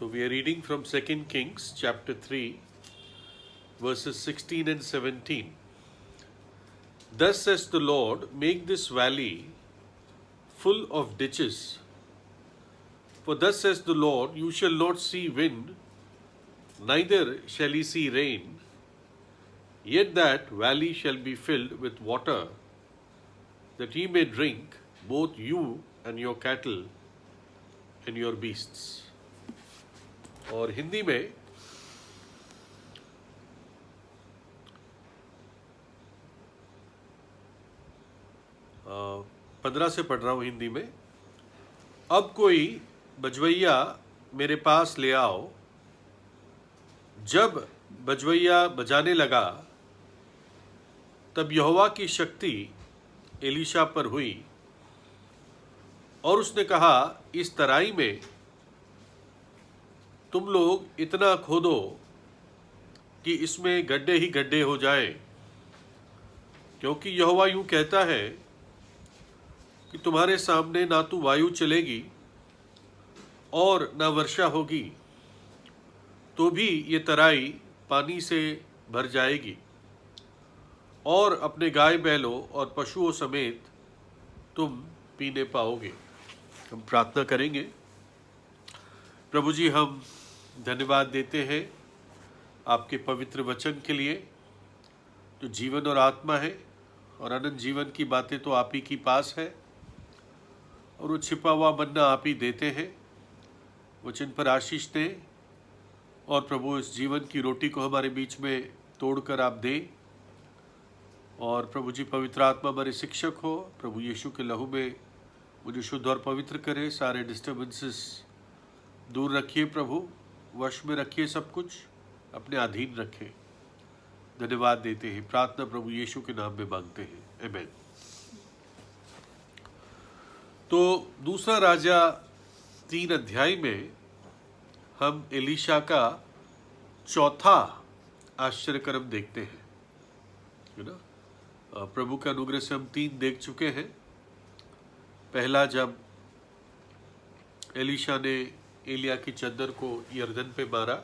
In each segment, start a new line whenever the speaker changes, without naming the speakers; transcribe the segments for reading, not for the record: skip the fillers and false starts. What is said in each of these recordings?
So we are reading from 2 Kings chapter 3 verses 16 and 17. Thus says the Lord, make this valley full of ditches. For thus says the Lord, you shall not see wind, neither shall ye see rain, yet that valley shall be filled with water, that ye may drink, both you and your cattle and your beasts. और हिंदी में 15 से पढ़ रहा हूँ हिंदी में। अब कोई बजवैया मेरे पास ले आओ। जब बजवैया बजाने लगा तब यहोवा की शक्ति एलीशा पर हुई और उसने कहा, इस तराई में तुम लोग इतना खोदो कि इसमें गड्ढे ही गड्ढे हो जाएं, क्योंकि यहोवा यूं कहता है कि तुम्हारे सामने ना तो वायु चलेगी और ना वर्षा होगी, तो भी ये तराई पानी से भर जाएगी और अपने गाय बैलों और पशुओं समेत तुम पीने पाओगे। हम प्रार्थना करेंगे। प्रभु जी, हम धन्यवाद देते हैं आपके पवित्र वचन के लिए, जो जीवन और आत्मा है, और अनंत जीवन की बातें तो आप ही के पास है और वो छिपा हुआ मन्ना आप ही देते हैं। वचन पर आशीष दें और प्रभु इस जीवन की रोटी को हमारे बीच में तोड़कर आप दें। और प्रभु जी, पवित्र आत्मा हमारे शिक्षक हो। प्रभु यीशु के लहू में मुझे शुद्ध और पवित्र करे। सारे डिस्टर्बेंसेस दूर रखिए प्रभु, वश में रखिए, सब कुछ अपने अधीन रखें। धन्यवाद देते हैं। प्रार्थना प्रभु यीशु के नाम में मांगते हैं, आमीन। तो दूसरा राजा 3 अध्याय में हम एलीशा का चौथा आश्चर्यकर्म देखते हैं, है ना। प्रभु के अनुग्रह से हम 3 देख चुके हैं। पहला, जब एलीशा ने एलिया की चद्दर को यरदन पे मारा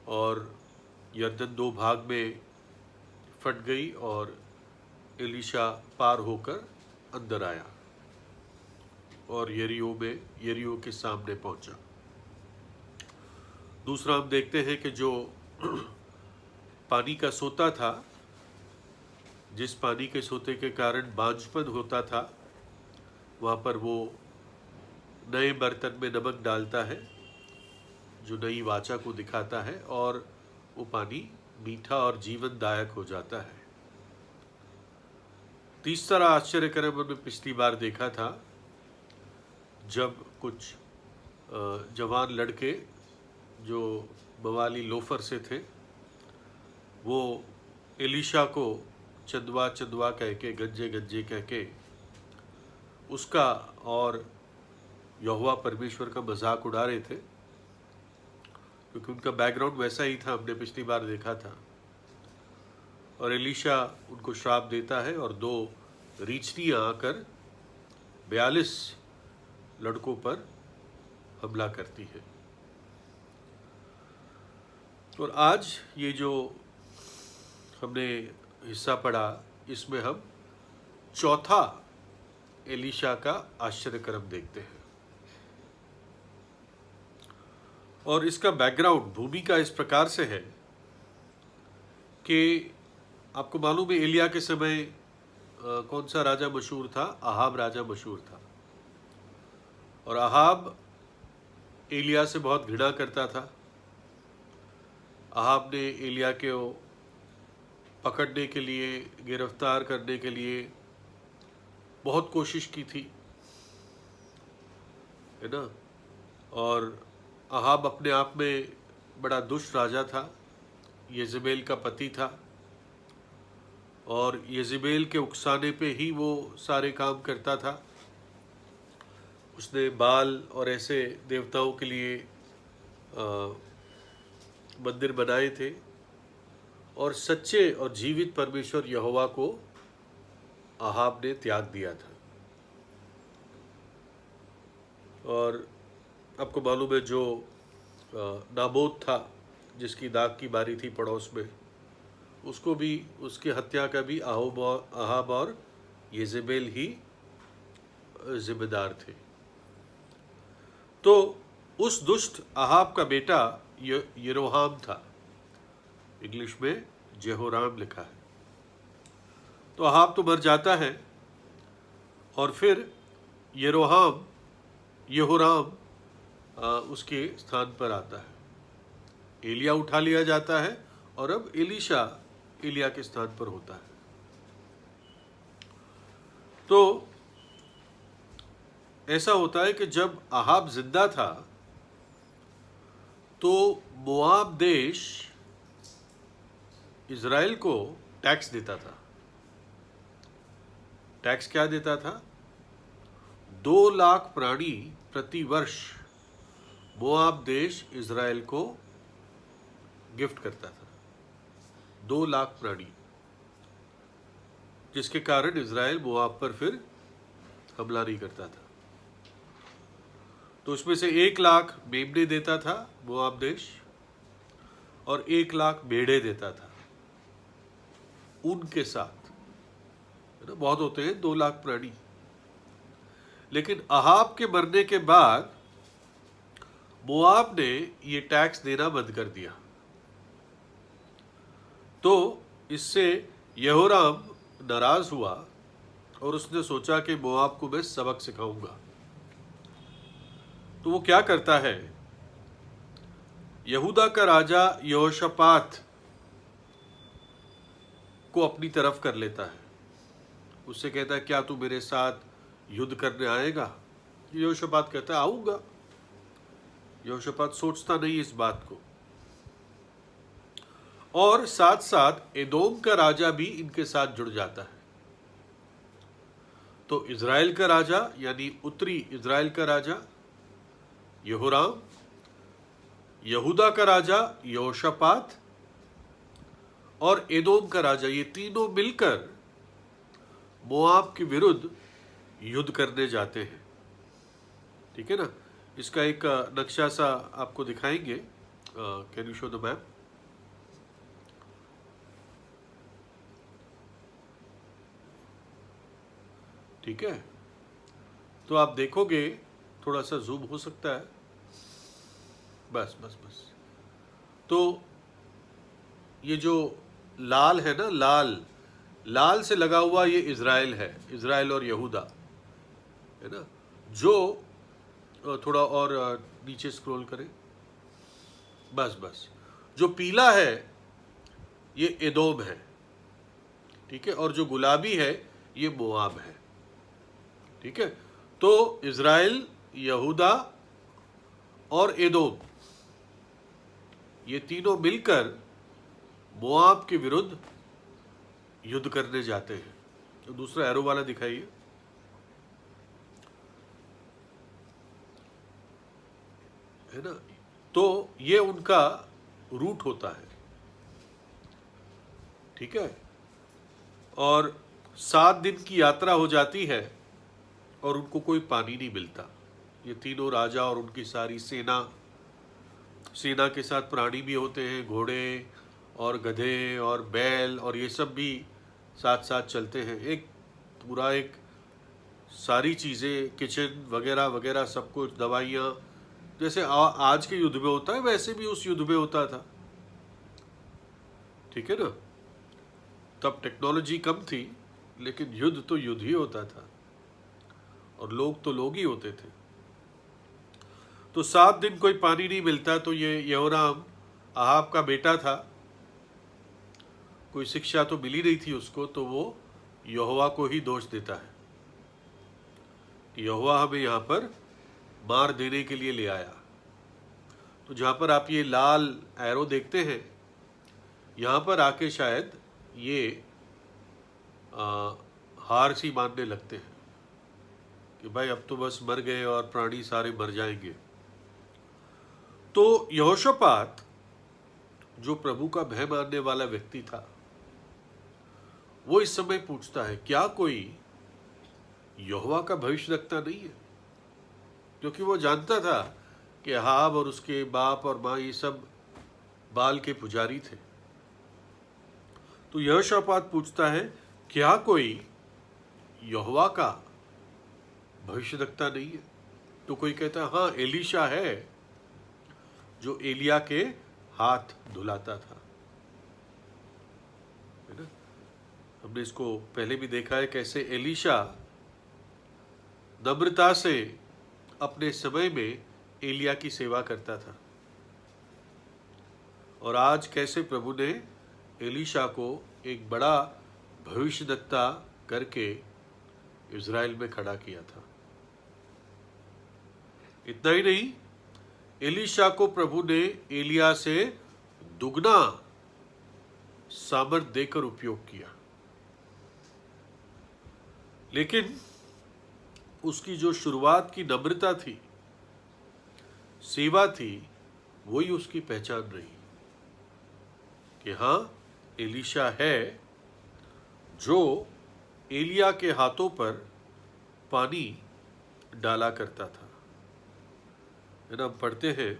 और यरदन 2 भाग में फट गई और एलीशा पार होकर अंदर आया और यरीहो के सामने पहुंचा। दूसरा, हम देखते हैं कि जो पानी का सोता था, जिस पानी के सोते के कारण बांझपन होता था, वहाँ पर वो नए बर्तन में नमक डालता है जो नई वाचा को दिखाता है और वो पानी मीठा और जीवनदायक हो जाता है। तीसरा आश्चर्यकर्म हमने पिछली बार देखा था, जब कुछ जवान लड़के जो बवाली लोफर से थे, वो एलीशा को चंदवा चंदवा कह के, गंजे गंजे कह के उसका और यहोवा परमेश्वर का मजाक उड़ा रहे थे, क्योंकि उनका बैकग्राउंड वैसा ही था, हमने पिछली बार देखा था। और एलीशा उनको श्राप देता है और 2 रीछनियाँ आकर 42 लड़कों पर हमला करती है। और आज ये जो हमने हिस्सा पढ़ा, इसमें हम चौथा एलीशा का आश्चर्यकर्म देखते हैं। और इसका बैकग्राउंड, भूमिका इस प्रकार से है कि आपको मालूम है एलिया के समय कौन सा राजा मशहूर था? अहाब राजा मशहूर था। और अहाब एलिया से बहुत घृणा करता था। अहाब ने एलिया को पकड़ने के लिए, गिरफ्तार करने के लिए बहुत कोशिश की थी, है ना। और अहाब अपने आप में बड़ा दुष्ट राजा था, येजेबेल का पति था और येजेबेल के उकसाने पे ही वो सारे काम करता था। उसने बाल और ऐसे देवताओं के लिए मंदिर बनाए थे और सच्चे और जीवित परमेश्वर यहोवा को अहाब ने त्याग दिया था। और आपको मालूम है जो नाबोत था, जिसकी दाग की बारी थी पड़ोस में, उसको भी, उसकी हत्या का भी अहाब और येजेबेल ही जिम्मेदार थे। तो उस दुष्ट अहाब का बेटा यरोहाम था, इंग्लिश में जेहोराम लिखा है। तो अहाब तो मर जाता है और फिर यहोराम उसके स्थान पर आता है। एलिया उठा लिया जाता है और अब एलीशा एलिया के स्थान पर होता है। तो ऐसा होता है कि जब अहाब जिंदा था तो मोआब देश इज़राइल को टैक्स देता था। टैक्स क्या देता था? 2 लाख प्राणी प्रति वर्ष मोआब देश इज़राइल को गिफ्ट करता था। 2 लाख प्राणी, जिसके कारण इज़राइल मोआब पर फिर हमला नहीं करता था। तो उसमें से 1 लाख मेमने देता था मोआब देश और 1 लाख भेड़े देता था उनके साथ, है ना। बहुत होते हैं 2 लाख प्राणी। लेकिन अहाब के मरने के बाद मोआब ने ये टैक्स देना बंद कर दिया। तो इससे यहोराम नाराज हुआ और उसने सोचा कि मोआब को मैं सबक सिखाऊंगा। तो वो क्या करता है, यहूदा का राजा यहोशापात को अपनी तरफ कर लेता है। उससे कहता है, क्या तू मेरे साथ युद्ध करने आएगा? यहोशापात कहता है, आऊंगा। यहोशापात सोचता नहीं इस बात को। और साथ साथ एदोम का राजा भी इनके साथ जुड़ जाता है। तो इज़राइल का राजा, यानी उत्तरी इज़राइल का राजा यहोराम, यहूदा का राजा यहोशापात और एदोम का राजा, ये तीनों मिलकर मोआब के विरुद्ध युद्ध करने जाते हैं। ठीक है ना। इसका एक नक्शा सा आपको दिखाएंगे। Can you show the map? ठीक है। तो आप देखोगे, थोड़ा सा जूम हो सकता है। बस बस बस। तो ये जो लाल है ना, लाल से लगा हुआ ये इज़राइल है, इज़राइल और यहूदा, है ना। जो थोड़ा और नीचे स्क्रॉल करें, बस बस। जो पीला है ये एदोम है, ठीक है, और जो गुलाबी है ये मोआब है। ठीक है। तो इज़राइल, यहूदा और एदोम, ये तीनों मिलकर मोआब के विरुद्ध युद्ध करने जाते हैं। तो दूसरा एरो वाला दिखाइए। है ना। तो ये उनका रूट होता है। ठीक है। और 7 दिन की यात्रा हो जाती है और उनको कोई पानी नहीं मिलता। ये तीनों राजा और उनकी सारी सेना के साथ प्राणी भी होते हैं, घोड़े और गधे और बैल और ये सब भी साथ साथ चलते हैं। एक पूरा एक सारी चीज़ें, किचन वगैरह वगैरह सब कुछ, दवाइयाँ, जैसे आज के युद्ध में होता है वैसे भी उस युद्ध में होता था। ठीक है ना। तब टेक्नोलॉजी कम थी, लेकिन युद्ध तो युद्ध ही होता था और लोग तो लोग ही होते थे। तो 7 दिन कोई पानी नहीं मिलता। तो ये यहोराम अहाब का बेटा था, कोई शिक्षा तो मिली नहीं थी उसको, तो वो यहोवा को ही दोष देता है कि यहोवा हमें यहाँ पर मार देने के लिए ले आया। तो जहाँ पर आप ये लाल एरो देखते हैं, यहाँ पर आके शायद ये हार सी मानने लगते हैं कि भाई अब तो बस मर गए और प्राणी सारे मर जाएंगे। तो यहोशापात, जो प्रभु का भय मानने वाला व्यक्ति था, वो इस समय पूछता है, क्या कोई यहोवा का भविष्य रखता नहीं है? क्योंकि वो जानता था कि अहाब और उसके बाप और माँ ये सब बाल के पुजारी थे। तो यहोशापात पूछता है, क्या कोई यहोवा का भविष्यद्वक्ता नहीं है? तो कोई कहता है, हाँ एलीशा है जो एलिया के हाथ धुलाता था, है ना। हमने इसको पहले भी देखा है कैसे एलीशा नम्रता से अपने समय में एलिया की सेवा करता था, और आज कैसे प्रभु ने एलीशा को एक बड़ा भविष्यद्वक्ता करके इज़राइल में खड़ा किया था। इतना ही नहीं, एलीशा को प्रभु ने एलिया से दुगना सामर्थ देकर उपयोग किया, लेकिन उसकी जो शुरुआत की नम्रता थी, सेवा थी, वही उसकी पहचान रही कि हाँ एलीशा है जो एलिया के हाथों पर पानी डाला करता था, है ना। हम पढ़ते हैं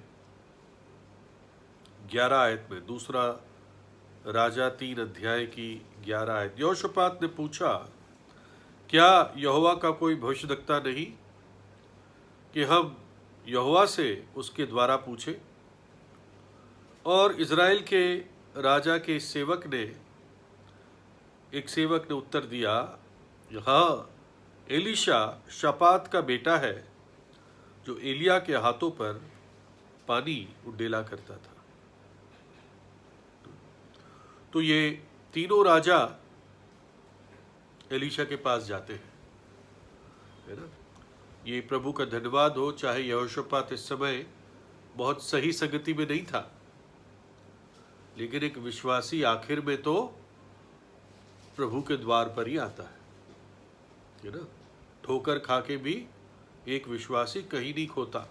11 आयत में, दूसरा राजा 3 अध्याय की 11 आयत। यहोशापात ने पूछा, क्या यहोवा का कोई भविष्यद्वक्ता नहीं कि हम यहोवा से उसके द्वारा पूछे? और इज़राइल के राजा के एक सेवक ने उत्तर दिया, हाँ एलीशा शापात का बेटा है जो एलिया के हाथों पर पानी उडेला करता था। तो ये तीनों राजा एलीशा के पास जाते हैं, है ना। ये प्रभु का धन्यवाद हो, चाहे यहोशापात इस समय बहुत सही संगति में नहीं था, लेकिन एक विश्वासी आखिर में तो प्रभु के द्वार पर ही आता है ना। ठोकर खा के भी एक विश्वासी कहीं नहीं खोता,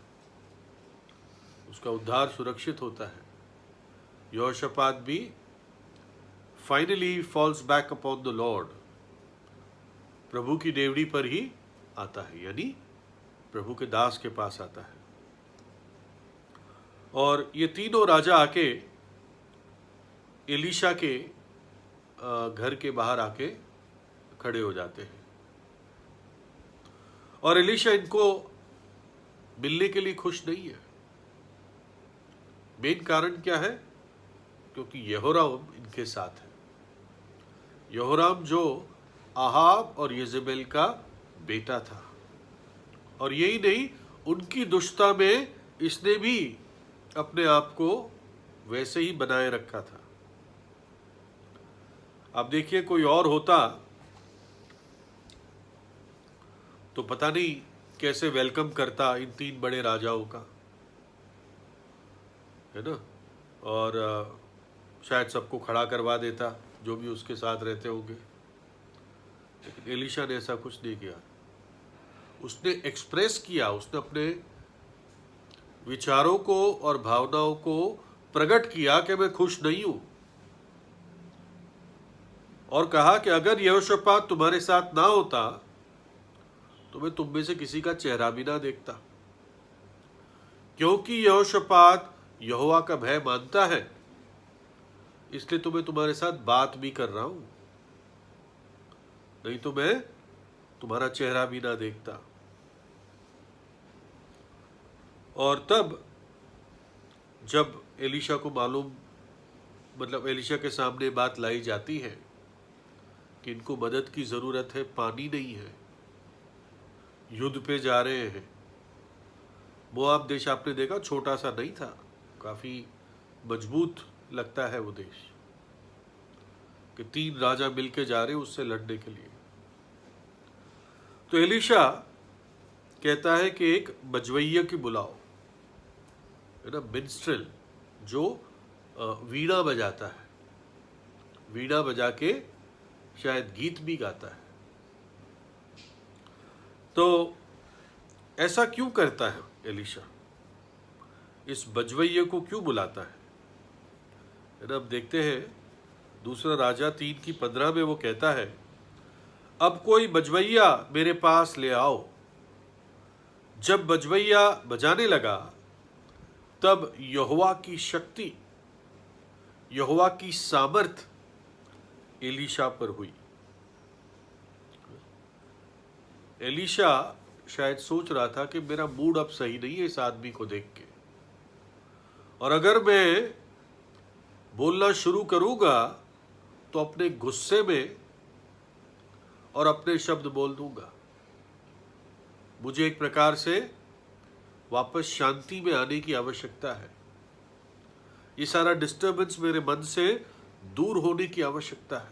उसका उद्धार सुरक्षित होता है। यहोशापात भी finally falls back upon the Lord, प्रभु की डेवड़ी पर ही आता है, यानी प्रभु के दास के पास आता है। और ये तीनों राजा आके एलीशा के घर के बाहर आके खड़े हो जाते हैं, और एलीशा इनको मिलने के लिए खुश नहीं है। मेन कारण क्या है? क्योंकि यहोराम इनके साथ है। यहोराम जो अहाब और यजेबेल का बेटा था, और यही नहीं, उनकी दुष्टता में इसने भी अपने आप को वैसे ही बनाए रखा था। आप देखिए, कोई और होता तो पता नहीं कैसे वेलकम करता इन 3 बड़े राजाओं का, है ना। और शायद सबको खड़ा करवा देता जो भी उसके साथ रहते होंगे, लेकिन एलीशा ने ऐसा कुछ नहीं किया। उसने एक्सप्रेस किया, उसने अपने विचारों को और भावनाओं को प्रकट किया कि मैं खुश नहीं हूं, और कहा कि अगर यहोशापात तुम्हारे साथ ना होता तो मैं तुम में से किसी का चेहरा भी ना देखता, क्योंकि यहोशापात यहोवा का भय मानता है, इसलिए तो मैं तुम्हारे साथ बात भी कर रहा हूं, नहीं तो मैं तुम्हारा चेहरा भी ना देखता। और तब जब एलीशा को मालूम, मतलब एलीशा के सामने बात लाई जाती है कि इनको मदद की ज़रूरत है, पानी नहीं है, युद्ध पे जा रहे हैं। मोआब देश आपने देखा, छोटा सा नहीं था, काफ़ी मजबूत लगता है वो देश, कि 3 राजा मिलके जा रहे हैं उससे लड़ने के लिए। तो एलीशा कहता है कि एक बजवैया की बुलाओ, है ना, मिन्स्ट्रेल, जो वीणा बजाता है, वीणा बजा के शायद गीत भी गाता है। तो ऐसा क्यों करता है एलीशा? इस बजवैया को क्यों बुलाता है ना। अब देखते हैं, दूसरा राजा 3 की 15 में वो कहता है, अब कोई बजवैया मेरे पास ले आओ। जब बजवैया बजाने लगा तब यहोवा की शक्ति, यहोवा की सामर्थ एलीशा पर हुई। एलीशा शायद सोच रहा था कि मेरा मूड अब सही नहीं है इस आदमी को देख के, और अगर मैं बोलना शुरू करूंगा तो अपने गुस्से में और अपने शब्द बोल दूंगा। मुझे एक प्रकार से वापस शांति में आने की आवश्यकता है। ये सारा डिस्टर्बेंस मेरे मन से दूर होने की आवश्यकता है।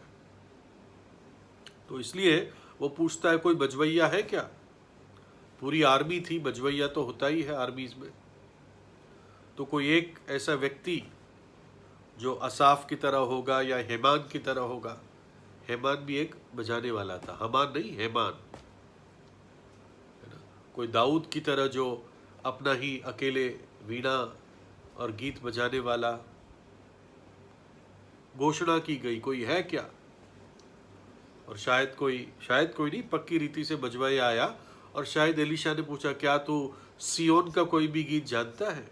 तो इसलिए वो पूछता है, कोई बजवैया है क्या? पूरी आर्मी थी, बजवैया तो होता ही है आर्मीज में। तो कोई एक ऐसा व्यक्ति जो असाफ की तरह होगा या हेमान की तरह होगा। हेमान भी एक बजाने वाला था, हमान नहीं, हेमान, है ना। कोई दाऊद की तरह जो अपना ही अकेले वीणा और गीत बजाने वाला। घोषणा की गई, कोई है क्या? और शायद कोई नहीं, पक्की रीति से बजवाया आया। और शायद एलीशा ने पूछा, क्या तू सियोन का कोई भी गीत जानता है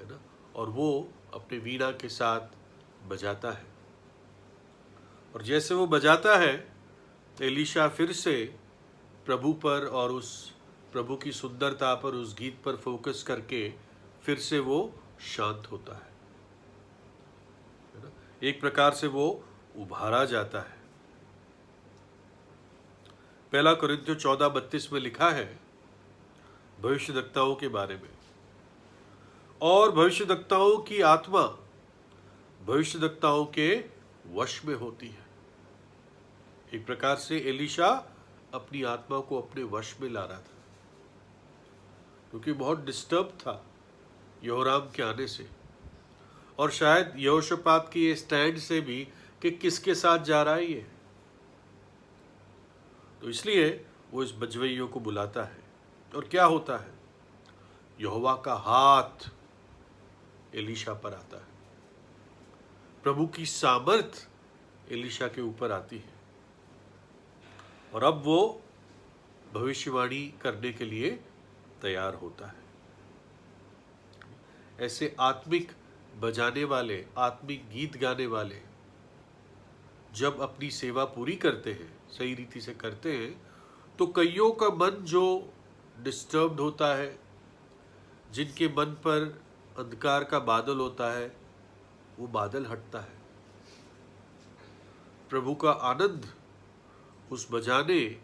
ना? और वो अपने वीणा के साथ बजाता है, और जैसे वो बजाता है एलीशा फिर से प्रभु पर और उस प्रभु की सुंदरता पर, उस गीत पर फोकस करके फिर से वो शांत होता है ना। एक प्रकार से वो उभारा जाता है। पहला कुरिन्थियों 14:32 में लिखा है भविष्यद्वक्ताओं के बारे में, और भविष्यद्वक्ताओं की आत्मा भविष्यद्वक्ताओं के वश में होती है। एक प्रकार से एलीशा अपनी आत्मा को अपने वश में ला रहा था, क्योंकि बहुत डिस्टर्ब था यहोराम के आने से, और शायद यहोशापात की ये स्टैंड से भी कि किसके साथ जा रहा है ये। तो इसलिए वो इस बजवैयों को बुलाता है, और क्या होता है? यहोवा का हाथ एलीशा पर आता है, प्रभु की सामर्थ एलीशा के ऊपर आती है, और अब वो भविष्यवाणी करने के लिए तैयार होता है। ऐसे आत्मिक बजाने वाले, आत्मिक गीत गाने वाले जब अपनी सेवा पूरी करते हैं, सही रीति से करते हैं, तो कईयों का मन जो डिस्टर्ब्ड होता है, जिनके मन पर अंधकार का बादल होता है, वो बादल हटता है। प्रभु का आनंद उस बजाने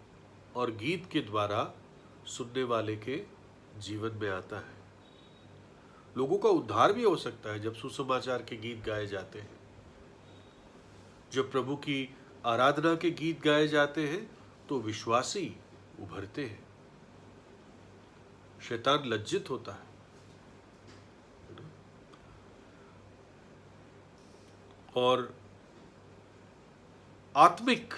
और गीत के द्वारा सुनने वाले के जीवन में आता है। लोगों का उद्धार भी हो सकता है जब सुसमाचार के गीत गाए जाते हैं। जब प्रभु की आराधना के गीत गाए जाते हैं तो विश्वासी उभरते हैं, शैतान लज्जित होता है। और आत्मिक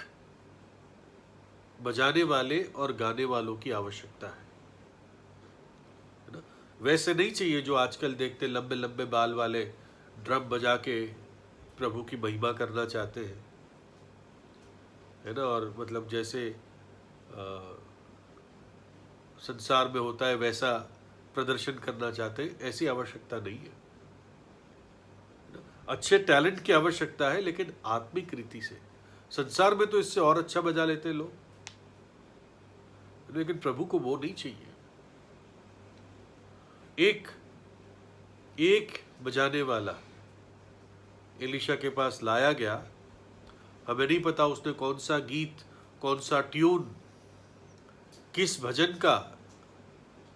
बजाने वाले और गाने वालों की आवश्यकता है ना। वैसे नहीं चाहिए जो आजकल देखते लंबे लंबे बाल वाले ड्रम बजा के प्रभु की महिमा करना चाहते हैं, है ना। और मतलब जैसे संसार में होता है वैसा प्रदर्शन करना चाहते हैं, ऐसी आवश्यकता नहीं है। अच्छे टैलेंट की आवश्यकता है, लेकिन आत्मिक रीति से। संसार में तो इससे और अच्छा बजा लेते हैं लोग, लेकिन प्रभु को वो नहीं चाहिए। एक बजाने वाला एलीशा के पास लाया गया। हमें नहीं पता उसने कौन सा गीत, कौन सा ट्यून, किस भजन का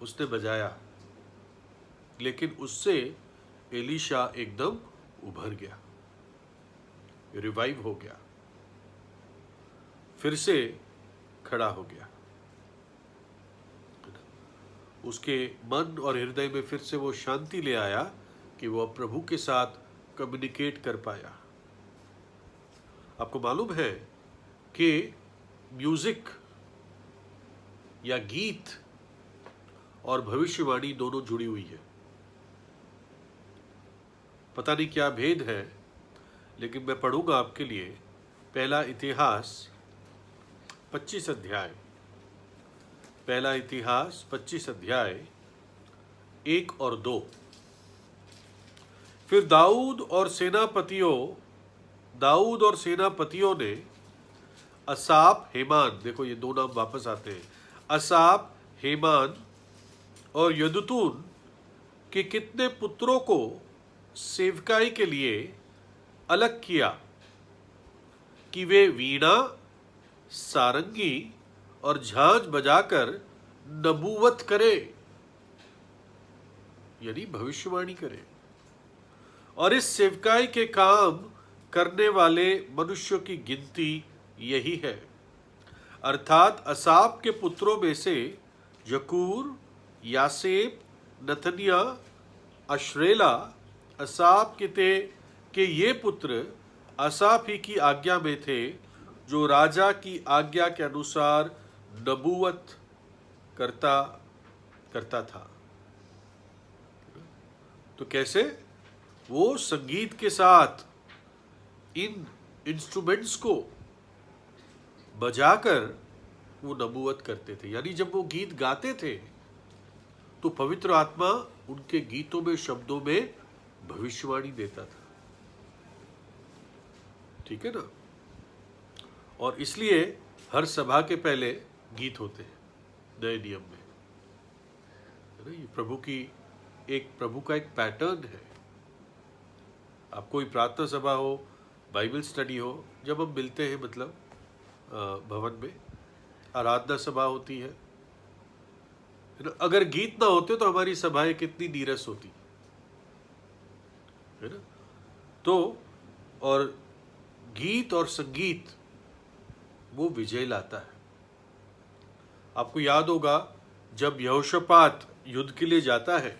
उसने बजाया, लेकिन उससे एलीशा एकदम उभर गया, रिवाइव हो गया, फिर से खड़ा हो गया। उसके मन और हृदय में फिर से वो शांति ले आया कि वो प्रभु के साथ कम्युनिकेट कर पाया। आपको मालूम है कि म्यूजिक या गीत और भविष्यवाणी दोनों जुड़ी हुई है। पता नहीं क्या भेद है, लेकिन मैं पढ़ूंगा आपके लिए। पहला इतिहास 25 अध्याय 25 अध्याय 1 और 2। फिर दाऊद और सेनापतियों ने असाप, हेमान, देखो ये 2 नाम वापस आते हैं, असाप, हेमान और यदुतून के कितने पुत्रों को सेवकाई के लिए अलग किया कि वे वीणा, सारंगी और झांझ बजाकर नबूवत करे, यानी भविष्यवाणी करे। और इस सेवकाई के काम करने वाले मनुष्यों की गिनती यही है, अर्थात असाप के पुत्रों में से यकूर, यासेब, नथनिया, अश्रेला, असाप के ये पुत्र असाप ही की आज्ञा में थे, जो राजा की आज्ञा के अनुसार नबूवत करता था। तो कैसे? वो संगीत के साथ इन इंस्ट्रूमेंट्स को बजाकर वो नबूवत करते थे, यानी जब वो गीत गाते थे तो पवित्र आत्मा उनके गीतों में, शब्दों में भविष्यवाणी देता था। ठीक है ना? और इसलिए हर सभा के पहले गीत होते हैं नए नियम में, है ना? ये प्रभु का एक पैटर्न है। आप कोई प्रार्थना सभा हो, बाइबल स्टडी हो, जब हम मिलते हैं, मतलब भवन में आराधना सभा होती है ना? अगर गीत ना होते तो हमारी सभाएं कितनी नीरस होती, है ना? तो और गीत और संगीत वो विजय लाता है। आपको याद होगा जब यहोशापात युद्ध के लिए जाता है,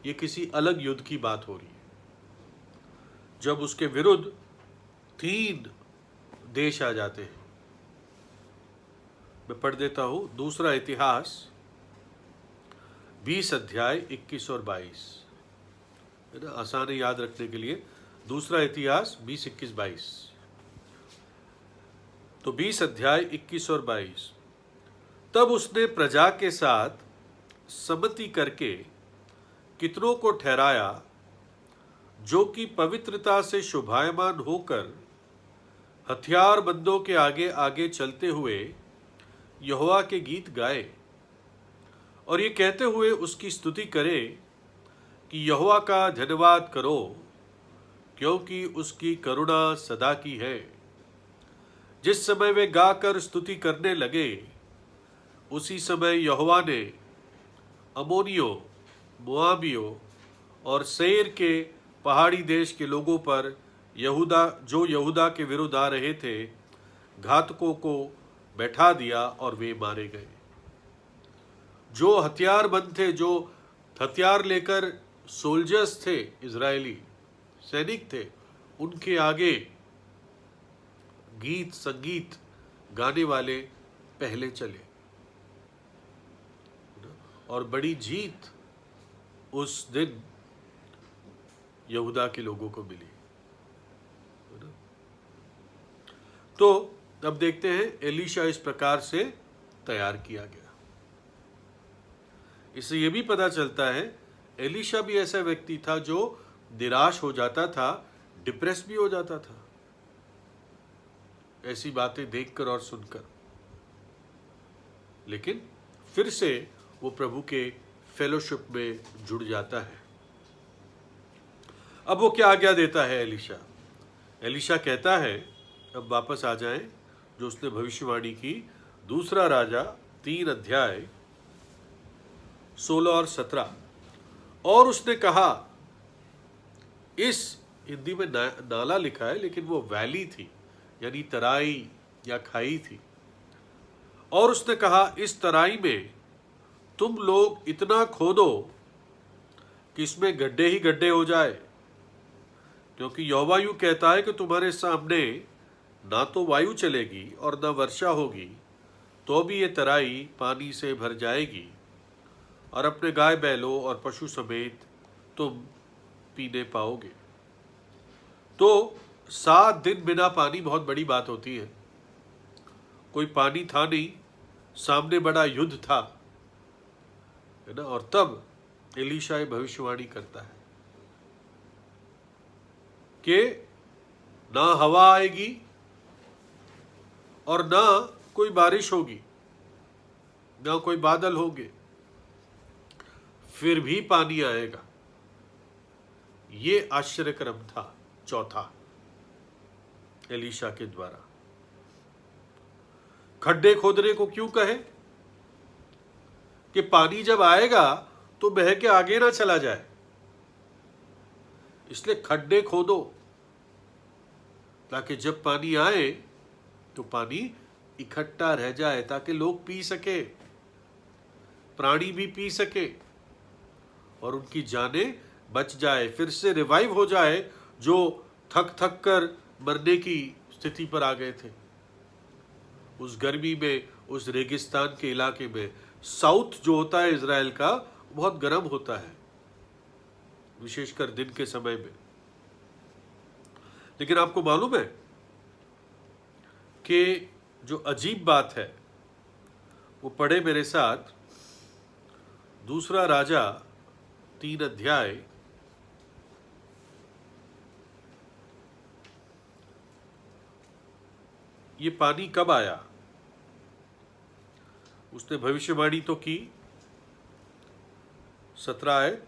ये किसी अलग युद्ध की बात हो रही है, जब उसके विरुद्ध 3 देश आ जाते हैं। मैं पढ़ देता हूं, दूसरा इतिहास 20 अध्याय 21 और 22, है ना? आसान है याद रखने के लिए। दूसरा इतिहास 20, 21, 22। तो 20 अध्याय 21 और 22। तब उसने प्रजा के साथ सम्मति करके कितनों को ठहराया, जो कि पवित्रता से शोभायमान होकर हथियारबंदों के आगे आगे चलते हुए यहोवा के गीत गाए, और ये कहते हुए उसकी स्तुति करे कि यहोवा का धन्यवाद करो, क्योंकि उसकी करुणा सदा की है। जिस समय वे गाकर स्तुति करने लगे, उसी समय यहोवा ने अमोनियों, मोआबियों और सेर के पहाड़ी देश के लोगों पर यहूदा के विरुद्ध आ रहे थे, घातकों को बैठा दिया और वे मारे गए। जो हथियारबंद थे, जो हथियार लेकर सोल्जर्स थे, इजरायली सैनिक थे, उनके आगे गीत संगीत गाने वाले पहले चले, और बड़ी जीत उस दिन यहूदा के लोगों को मिली। तो अब देखते हैं एलीशा इस प्रकार से तैयार किया गया। इससे यह भी पता चलता है एलीशा भी ऐसा व्यक्ति था जो निराश हो जाता था, डिप्रेस भी हो जाता था ऐसी बातें देखकर और सुनकर, लेकिन फिर से वो प्रभु के फेलोशिप में जुड़ जाता है। अब वो क्या आज्ञा देता है एलीशा कहता है, अब वापस आ जाएं जो उसने भविष्यवाणी की, दूसरा राजा 3 अध्याय 16 और 17। और उसने कहा, इस हिंदी में नाला लिखा है लेकिन वो वैली थी, यानी तराई या खाई थी। और उसने कहा, इस तराई में तुम लोग इतना खोदो कि इसमें गड्ढे ही गड्ढे हो जाए, क्योंकि यहोवा यूं कहता है कि तुम्हारे सामने ना तो वायु चलेगी और ना वर्षा होगी, तो भी ये तराई पानी से भर जाएगी, और अपने गाय बैलों और पशु समेत तुम पीने पाओगे। तो 7 दिन बिना पानी बहुत बड़ी बात होती है। कोई पानी था नहीं, सामने बड़ा युद्ध था, है ना? और तब एलीशा भविष्यवाणी करता है कि ना हवा आएगी और ना कोई बारिश होगी, ना कोई बादल होंगे, फिर भी पानी आएगा। ये आश्चर्यक्रम था चौथा एलीशा के द्वारा। खड्डे खोदने को क्यों कहे कि पानी जब आएगा तो बह के आगे ना चला जाए, इसलिए खड्डे खोदो ताकि जब पानी आए तो पानी इकट्ठा रह जाए, ताकि लोग पी सके, प्राणी भी पी सके और उनकी जानें बच जाए, फिर से रिवाइव हो जाए जो थक थक कर मरने की स्थिति पर आ गए थे। उस गर्मी में, उस रेगिस्तान के इलाके में, साउथ जो होता है इजराइल का बहुत गर्म होता है, विशेषकर दिन के समय में। लेकिन आपको मालूम है कि जो अजीब बात है वो पढ़े मेरे साथ, दूसरा राजा 3 अध्याय ये पानी कब आया? उसने भविष्यवाणी तो की, 17 आयत,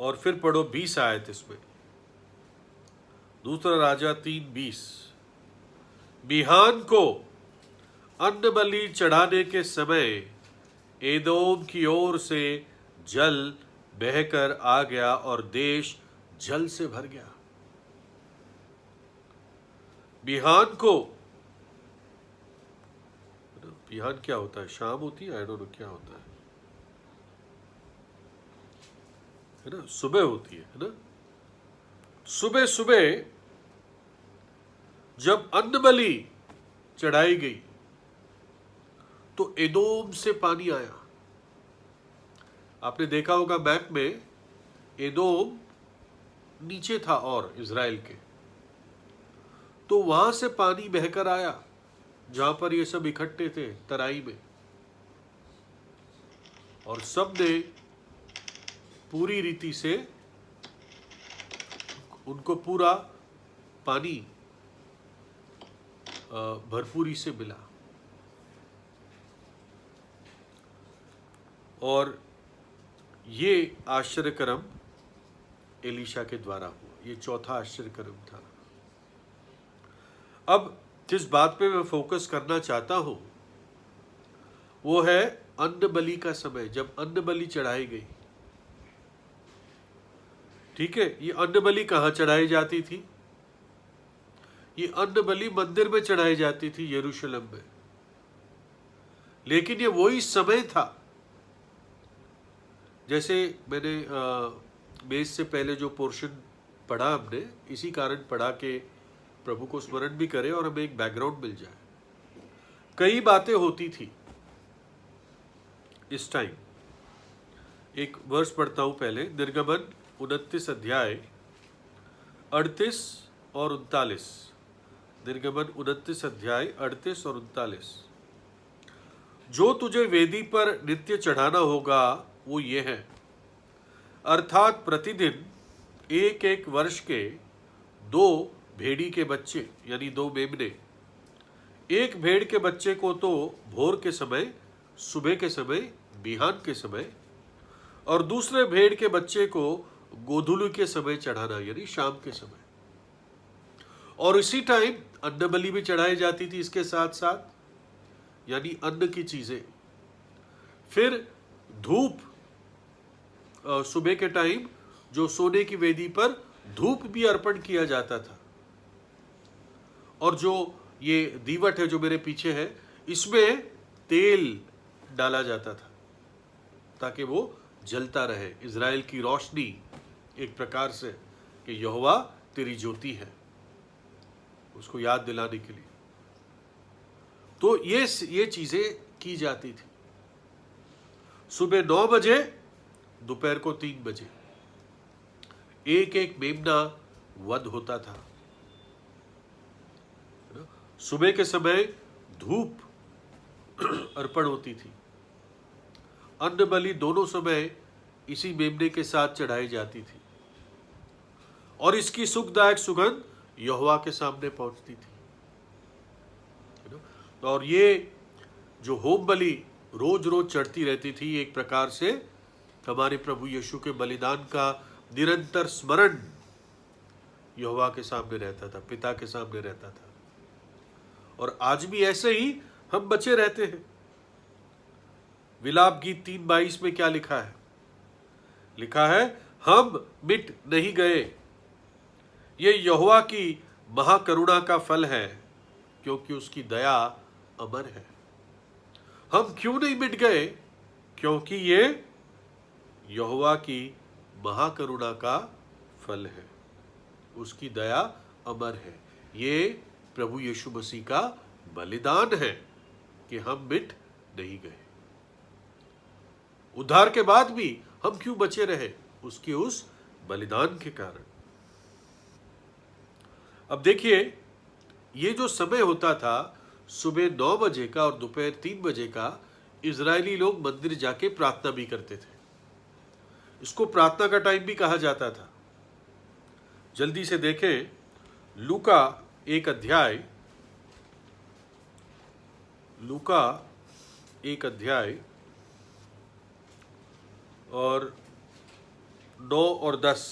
और फिर पढ़ो 20 आयत इसमें। दूसरा राजा 3:20, बिहान को अन्न बलि चढ़ाने के समय एदोम की ओर से जल बहकर आ गया और देश जल से भर गया। बिहान को, बिहान क्या होता है? शाम होती है, आई डोंट नो क्या होता है ना? सुबह होती है ना? सुबह सुबह जब अन्न बलि चढ़ाई गई तो एदोम से पानी आया। आपने देखा होगा मैप में, एदोम नीचे था और इजराइल के, तो वहां से पानी बहकर आया जहां पर ये सब इकट्ठे थे तराई में, और सब ने पूरी रीति से उनको पूरा पानी भरपूरी से मिला। और ये आश्चर्यक्रम एलीशा के द्वारा हुआ। ये चौथा आश्चर्यक्रम था। अब जिस बात पे मैं फोकस करना चाहता हूं वो है अन्न बलि का समय, जब अन्न बलि चढ़ाई गई। ठीक है, ये अन्न बलि कहां चढ़ाई जाती थी? ये अन्न बलि मंदिर में चढ़ाई जाती थी यरूशलेम में। लेकिन ये वही समय था, जैसे मैंने मेज से पहले जो पोर्शन पढ़ा हमने, इसी कारण पढ़ा के प्रभु को स्मरण भी करें और हमें एक बैकग्राउंड मिल जाए। कई बातें होती थी इस टाइम। एक वर्ष पढ़ता हूं पहले, निर्गमन 29 अध्याय 38 और 39। निर्गमन 29 अध्याय 38 और 39। जो तुझे वेदी पर नित्य चढ़ाना होगा वो ये है, अर्थात प्रतिदिन एक एक वर्ष के 2 भेड़ी के बच्चे, यानी 2 मेमने। एक भेड़ के बच्चे को तो भोर के समय, सुबह के समय, बिहान के समय, और दूसरे भेड़ के बच्चे को गोधूली के समय चढ़ाना, यानी शाम के समय। और इसी टाइम अन्न बलि भी चढ़ाई जाती थी इसके साथ साथ, यानी अन्न की चीजें। फिर धूप, सुबह के टाइम जो सोने की वेदी पर धूप भी अर्पण किया जाता था। और जो ये दीवट है जो मेरे पीछे है, इसमें तेल डाला जाता था ताकि वो जलता रहे। इजराइल की रोशनी एक प्रकार से कि यहोवा तेरी ज्योति है, उसको याद दिलाने के लिए। तो ये चीजें की जाती थी। सुबह 9 बजे, दोपहर को 3 बजे एक एक मेमना वध होता था। सुबह के समय धूप अर्पण होती थी अन्न बलि दोनों समय इसी मेमने के साथ चढ़ाई जाती थी और इसकी सुखदायक सुगंध यहोवा के सामने पहुंचती थी। और ये जो होम बलि रोज रोज चढ़ती रहती थी, एक प्रकार से हमारे प्रभु यीशु के बलिदान का निरंतर स्मरण यहोवा के सामने रहता था, पिता के सामने रहता था। और आज भी ऐसे ही हम बचे रहते हैं। विलाप गीत 3:22 में क्या लिखा है? लिखा है, हम मिट नहीं गए, ये यहोवा की महाकरुणा का फल है, क्योंकि उसकी दया अमर है। हम क्यों नहीं मिट गए? क्योंकि ये यहोवा की महाकरुणा का फल है, उसकी दया अमर है। ये प्रभु यीशु मसीह का बलिदान है कि हम मिट नहीं गए। उद्धार के बाद भी हम क्यों बचे रहे? उसके उस बलिदान के कारण। अब देखिए, ये जो समय होता था सुबह 9 बजे का और दोपहर 3 बजे का, इजरायली लोग मंदिर जाके प्रार्थना भी करते थे। इसको प्रार्थना का टाइम भी कहा जाता था। जल्दी से देखें, लूका 1 अध्याय और 9 और 10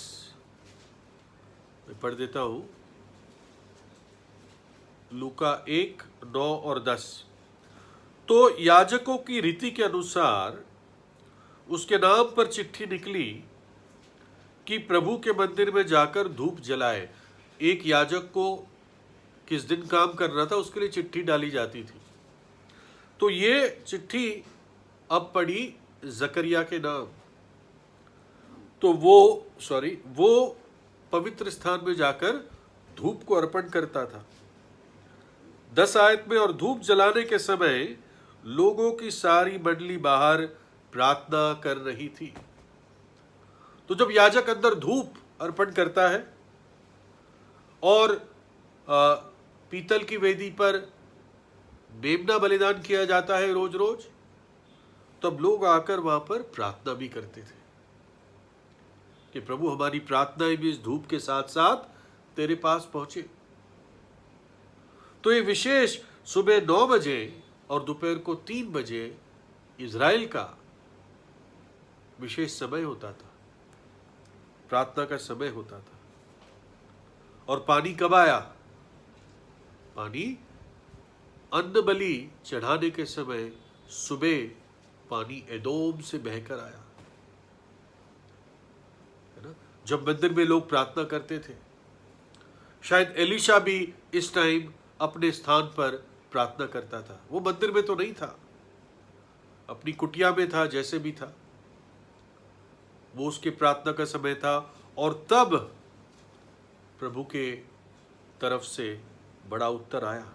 मैं पढ़ देता हूं। लूका 1, 9 और 10। तो याजकों की रीति के अनुसार उसके नाम पर चिट्ठी निकली कि प्रभु के मंदिर में जाकर धूप जलाए। एक याजक को किस दिन काम करना था, उसके लिए चिट्ठी डाली जाती थी। तो ये चिट्ठी अब पड़ी जकरिया के नाम। तो वो पवित्र स्थान में जाकर धूप को अर्पण करता था। 10 आयत में, और धूप जलाने के समय लोगों की सारी मंडली बाहर प्रार्थना कर रही थी। तो जब याजक अंदर धूप अर्पण करता है और पीतल की वेदी पर मेमना बलिदान किया जाता है रोज रोज, तब लोग आकर वहां पर प्रार्थना भी करते थे कि प्रभु हमारी प्रार्थनाएं भी इस धूप के साथ साथ तेरे पास पहुंचे। तो ये विशेष सुबह 9 बजे और दोपहर को 3 बजे इजराइल का विशेष समय होता था, प्रार्थना का समय होता था। और पानी कब आया? पानी अन्न बलि चढ़ाने के समय सुबह पानी एदोम से बहकर आया, है ना? जब मंदिर में लोग प्रार्थना करते थे। शायद एलिशा भी इस टाइम अपने स्थान पर प्रार्थना करता था। वो मंदिर में तो नहीं था, अपनी कुटिया में था, जैसे भी था। वो उसके प्रार्थना का समय था और तब प्रभु के तरफ से बड़ा उत्तर आया।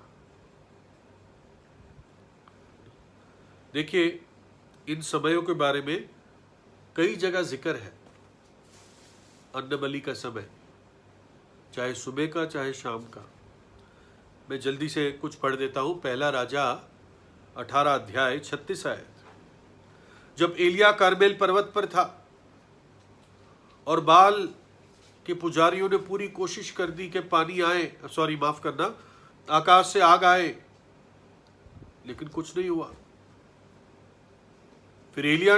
देखिए, इन समयों के बारे में कई जगह जिक्र है। अन्न बलि का समय, चाहे सुबह का चाहे शाम का। मैं जल्दी से कुछ पढ़ देता हूं। पहला राजा 18 अध्याय 36 आयत। जब एलिया कार्मेल पर्वत पर था और बाल के पुजारियों ने पूरी कोशिश कर दी कि पानी आए, माफ करना, आकाश से आग आए, लेकिन कुछ नहीं हुआ। फिर एलिया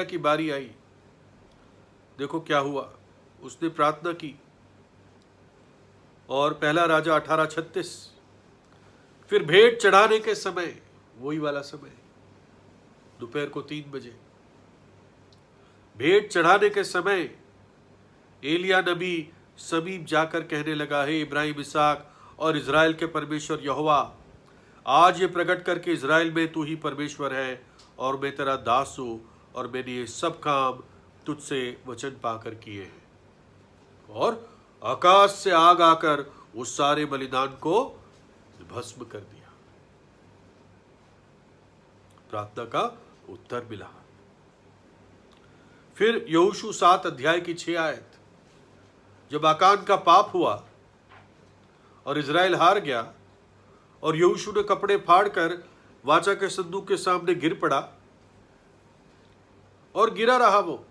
की बारी आई। देखो क्या हुआ, उसने प्रार्थना की। और पहला राजा 18:36। फिर भेंट चढ़ाने के समय, वही वाला समय, दोपहर को 3 बजे, भेंट चढ़ाने के समय एलिया नबी समीप जाकर कहने लगा, हे इब्राहिम, इसहाक और इजराइल के परमेश्वर यहोवा, आज ये प्रकट करके इजराइल में तू ही परमेश्वर है और मैं तेरा दास हूं और मैंने ये सब काम तुझसे वचन पाकर किए हैं। और आकाश से आग आकर उस सारे बलिदान को भस्म कर दिया। प्रार्थना का उत्तर मिला। फिर यहोशू 7 अध्याय की 6 आयत। जब आकान का पाप हुआ और इजराइल हार गया और यहोशू ने कपड़े फाड़कर वाचा के संदूक के सामने गिर पड़ा और गिरा रहा, वो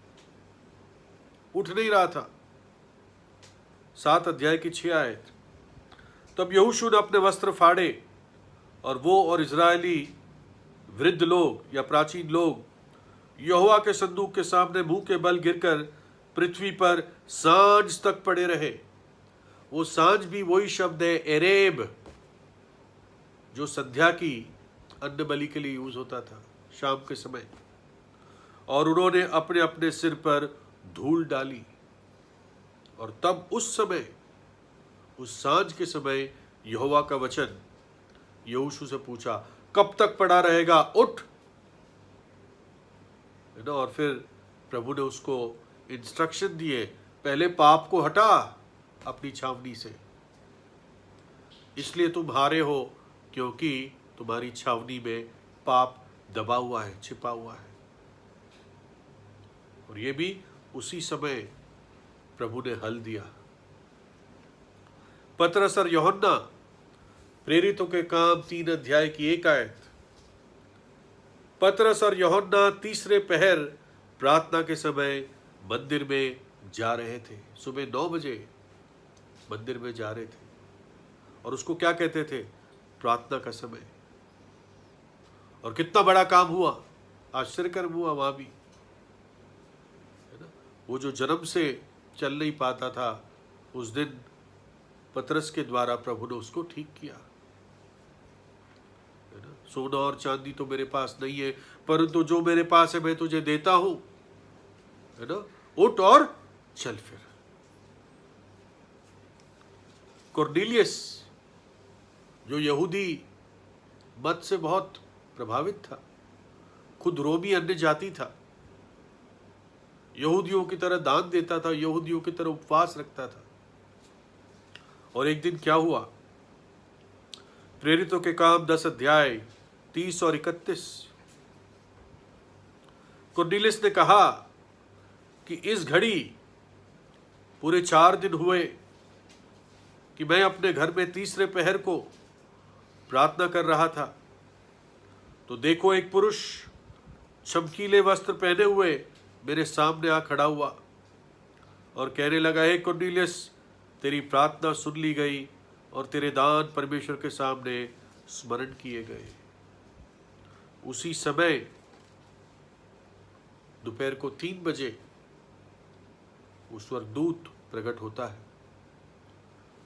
उठ नहीं रहा था। 7 अध्याय की 6 आयत। तब यहोशू ने अपने वस्त्र फाड़े और वो और इजरायली वृद्ध लोग या प्राचीन लोग यहोवा के संदूक के सामने मुंह के बल गिरकर पृथ्वी पर सांझ तक पड़े रहे। वो सांझ भी वही शब्द है एरेब, जो संध्या की अन्न बलि के लिए यूज होता था शाम के समय। और उन्होंने अपने अपने सिर पर धूल डाली। और तब उस समय, उस सांझ के समय, यहोवा का वचन यहोशू से पूछा, कब तक पड़ा रहेगा, उठ। है ना। और फिर प्रभु ने उसको इंस्ट्रक्शन दिए, पहले पाप को हटा अपनी छावनी से, इसलिए तुम हारे हो क्योंकि तुम्हारी छावनी में पाप दबा हुआ है, छिपा हुआ है। और ये भी उसी समय प्रभु ने हल दिया। पतरस और यूहन्ना, प्रेरितों के काम 3 अध्याय की 1 आयत। पतरस और यूहन्ना तीसरे पहर प्रार्थना के समय मंदिर में जा रहे थे। सुबह 9 बजे मंदिर में जा रहे थे और उसको क्या कहते थे, प्रार्थना का समय। और कितना बड़ा काम हुआ, आश्चर्यकर्म हुआ वहां भी, है ना। वो जो जन्म से चल नहीं पाता था, उस दिन पतरस के द्वारा प्रभु ने उसको ठीक किया, है ना। सोना और चांदी तो मेरे पास नहीं है, परंतु जो मेरे पास है मैं तुझे देता हूं, है ना, उठ और चल फिर। कुरनेलियस, जो यहूदी मत से बहुत प्रभावित था, खुद रोमी अन्य जाति था, यहूदियों की तरह दान देता था, यहूदियों की तरह उपवास रखता था। और एक दिन क्या हुआ, प्रेरितों के काम 10 अध्याय 30 और 31। कुरनेलियस ने कहा कि इस घड़ी पूरे 4 दिन हुए कि मैं अपने घर में तीसरे पहर को प्रार्थना कर रहा था, तो देखो एक पुरुष चमकीले वस्त्र पहने हुए मेरे सामने आ खड़ा हुआ और कहने लगा, हे कुरनेलियस, तेरी प्रार्थना सुन ली गई और तेरे दान परमेश्वर के सामने स्मरण किए गए। उसी समय दोपहर को 3 बजे वो स्वर्गदूत प्रकट होता है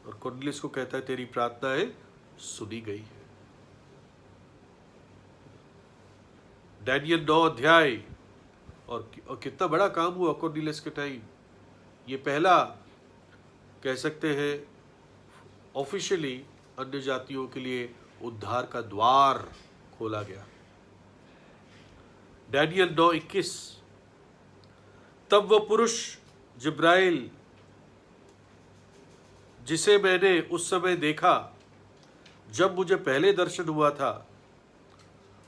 और कुरनेलियस को कहता है, तेरी प्रार्थनाएं सुनी गई है। डैनियल 9 अध्याय। और कितना बड़ा काम हुआ कुरनेलियस के टाइम। ये पहला कह सकते हैं ऑफिशियली अन्य जातियों के लिए उद्धार का द्वार खोला गया। डैनियल 9:21। तब वह पुरुष जिब्राइल, जिसे मैंने उस समय देखा जब मुझे पहले दर्शन हुआ था,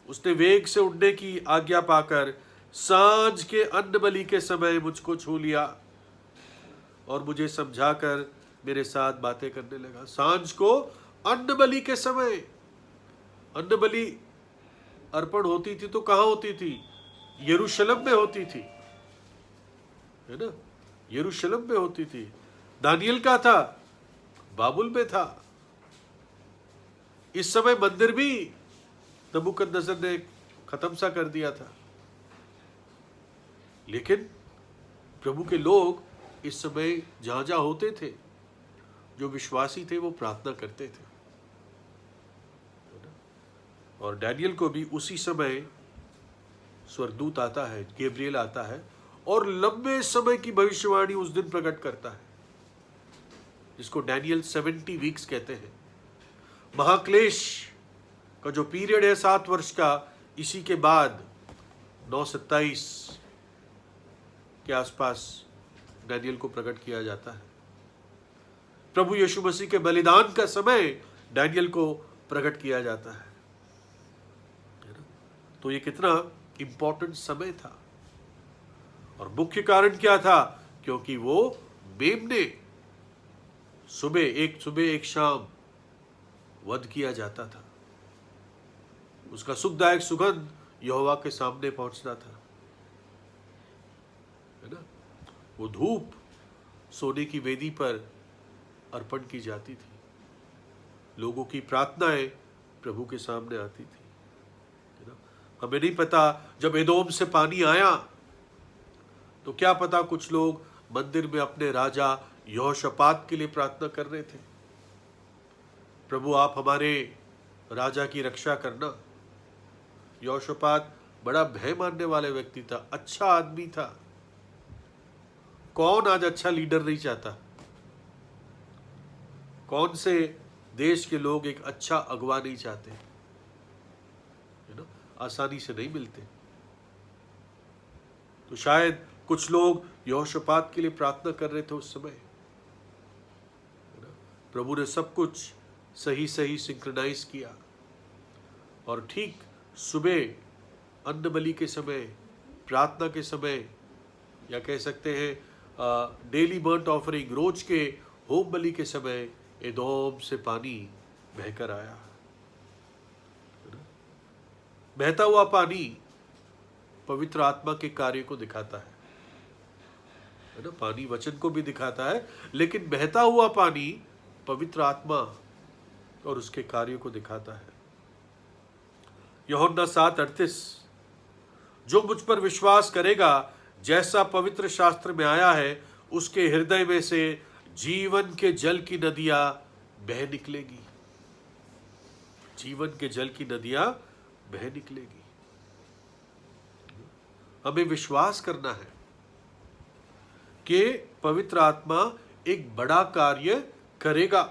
उसने वेग से उड़ने की आज्ञा पाकर सांझ के अन्न बलि के समय मुझको छू लिया और मुझे समझाकर मेरे साथ बातें करने लगा। सांझ को अन्न बलि के समय, अन्न बलि अर्पण होती थी तो कहां होती थी, यरूशलेम में होती थी, है ना, यरूशलेम में होती थी। दानियल का था, बाबुल में था। इस समय मंदिर भी नबूकदनेस्सर ने खत्म सा कर दिया था, लेकिन प्रभु के लोग इस समय जहां जहां होते थे, जो विश्वासी थे, वो प्रार्थना करते थे। और डैनियल को भी उसी समय स्वर्गदूत आता है, गैब्रिएल आता है और लंबे समय की भविष्यवाणी उस दिन प्रकट करता है, जिसको डैनियल 70 वीक्स कहते हैं। महाक्लेश का जो पीरियड है 7 वर्ष का, इसी के बाद 9:27 के आसपास डैनियल को प्रकट किया जाता है। प्रभु यीशु मसीह के बलिदान का समय डैनियल को प्रकट किया जाता है। तो ये कितना इंपॉर्टेंट समय था। और मुख्य कारण क्या था, क्योंकि वो मेमने सुबह एक शाम वध किया जाता था। उसका सुखदायक सुगंध यहोवा के सामने पहुंचता था, है ना। वो धूप सोने की वेदी पर अर्पण की जाती थी, लोगों की प्रार्थनाएं प्रभु के सामने आती थी, है ना। हमें नहीं पता जब एदोम से पानी आया तो क्या पता कुछ लोग मंदिर में अपने राजा यहोशापात के लिए प्रार्थना कर रहे थे, प्रभु आप हमारे राजा की रक्षा करना। यहोशापात बड़ा भय मानने वाले व्यक्ति था, अच्छा आदमी था। कौन आज अच्छा लीडर नहीं चाहता? कौन से देश के लोग एक अच्छा अगवा नहीं चाहते, है ना। आसानी से नहीं मिलते। तो शायद कुछ लोग यहोशापात के लिए प्रार्थना कर रहे थे उस समय, है ना। प्रभु ने सब कुछ सही सही सिंक्रोनाइज किया और ठीक सुबह अन्न बलि के समय, प्रार्थना के समय, या कह सकते हैं डेली बर्न्ट ऑफरिंग, रोज के होम बलि के समय एदोम से पानी बहकर आया। बहता हुआ पानी पवित्र आत्मा के कार्य को दिखाता है ना। पानी वचन को भी दिखाता है, लेकिन बहता हुआ पानी पवित्र आत्मा और उसके कार्यों को दिखाता है। यूहन्ना 7:38, जो मुझ पर विश्वास करेगा, जैसा पवित्र शास्त्र में आया है, उसके हृदय में से जीवन के जल की नदियां बह निकलेगी। जीवन के जल की नदियां बह निकलेगी। हमें विश्वास करना है कि पवित्र आत्मा एक बड़ा कार्य करेगा